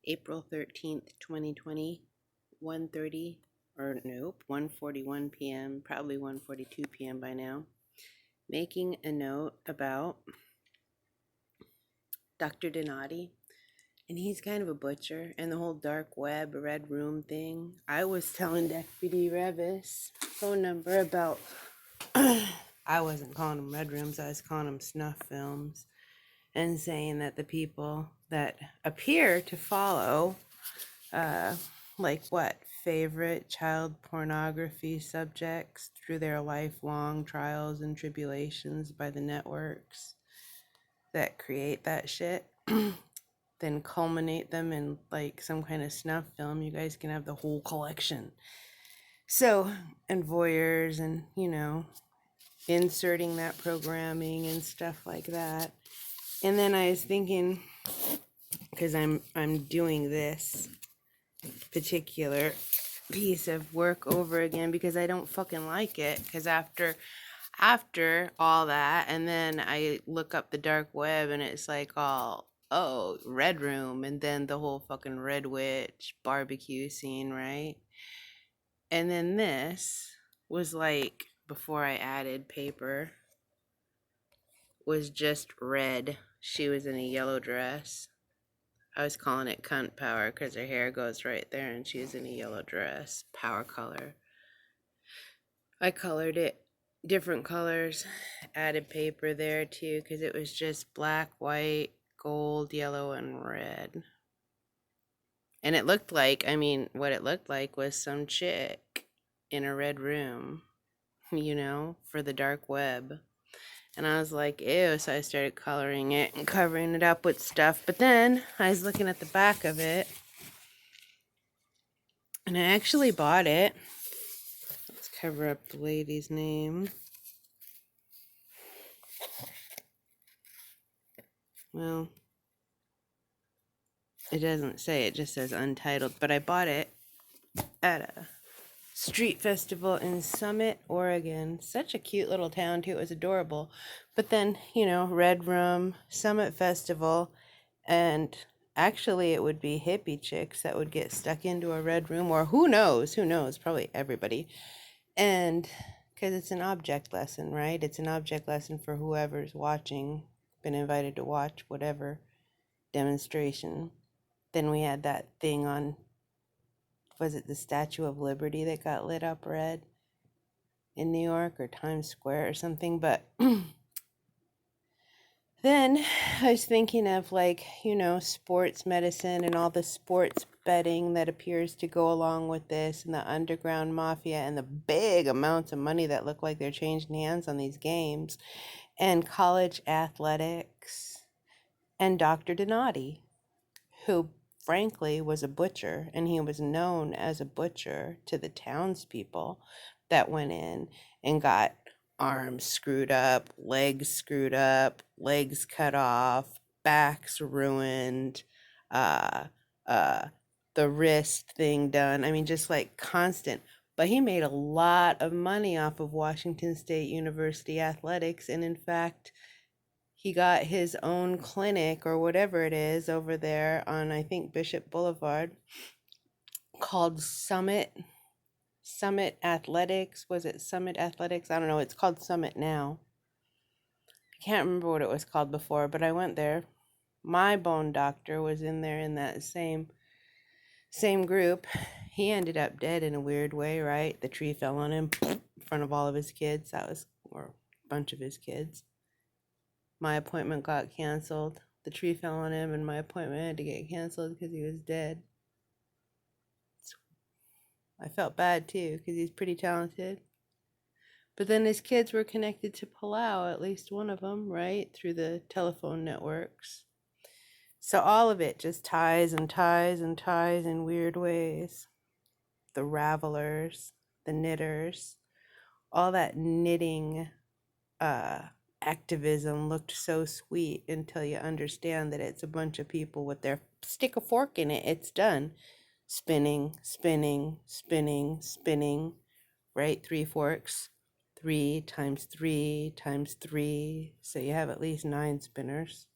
April 13th, 2020, 1:30, or nope, 1:41 p.m., probably 1:42 p.m. by now. Making a note about Dr. Donati, and he's kind of a butcher, and the whole dark web, red room thing. I was telling Deputy Revis phone number about, I wasn't calling them red rooms, I was calling them snuff films, and saying that the people that appear to follow favorite child pornography subjects through their lifelong trials and tribulations by the networks that create that shit, then culminate them in like some kind of snuff film. You guys can have the whole collection. So, and voyeurs and, inserting that programming and stuff like that. And then I was thinking, because I'm doing this particular piece of work over again because I don't fucking like it, because after all that, and then I look up the dark web and it's like all, oh, red room, and then the whole fucking red witch barbecue scene, right? And then this was like, before I added paper, was just red. She was in a yellow dress. I was calling it cunt power because her hair goes right there and she was in a yellow dress. Power color. I colored it different colors. Added paper there too because it was just black, white, gold, yellow, and red. And it looked like, what it looked like was some chick in a red room, for the dark web. And I was like, ew, so I started coloring it and covering it up with stuff. But then I was looking at the back of it, and I actually bought it. Let's cover up the lady's name. Well, it doesn't say, it just says untitled. But I bought it at a street festival in Summit, Oregon. Such a cute little town, too. It was adorable. But then, Red Room, Summit Festival, and actually it would be hippie chicks that would get stuck into a red room, or who knows, probably everybody. And because it's an object lesson, right? It's an object lesson for whoever's watching, been invited to watch whatever demonstration. Then we had that thing on, was it the Statue of Liberty that got lit up red in New York, or Times Square or something? But then I was thinking of sports medicine and all the sports betting that appears to go along with this, and the underground mafia and the big amounts of money that look like they're changing hands on these games, and college athletics, and Dr. Donati, who frankly was a butcher, and he was known as a butcher to the townspeople that went in and got arms screwed up, legs cut off, backs ruined, the wrist thing done. Just like constant. But he made a lot of money off of Washington State University athletics, and in fact, he got his own clinic or whatever it is over there on, I think, Bishop Boulevard, called Summit Athletics. Was it Summit Athletics? I don't know. It's called Summit now. I can't remember what it was called before, but I went there. My bone doctor was in there in that same group. He ended up dead in a weird way, right? The tree fell on him in front of all of his kids. Or a bunch of his kids. My appointment got canceled. The tree fell on him, and my appointment had to get canceled because he was dead. I felt bad too because he's pretty talented. But then his kids were connected to Palau, at least one of them, right? Through the telephone networks. So all of it just ties and ties and ties in weird ways. The ravelers, the knitters, all that knitting activism looked so sweet until you understand that it's a bunch of people with their stick a fork in it. It's done. Spinning, spinning, spinning, spinning, right? 3 forks, 3 times 3 times 3. So you have at least 9 spinners.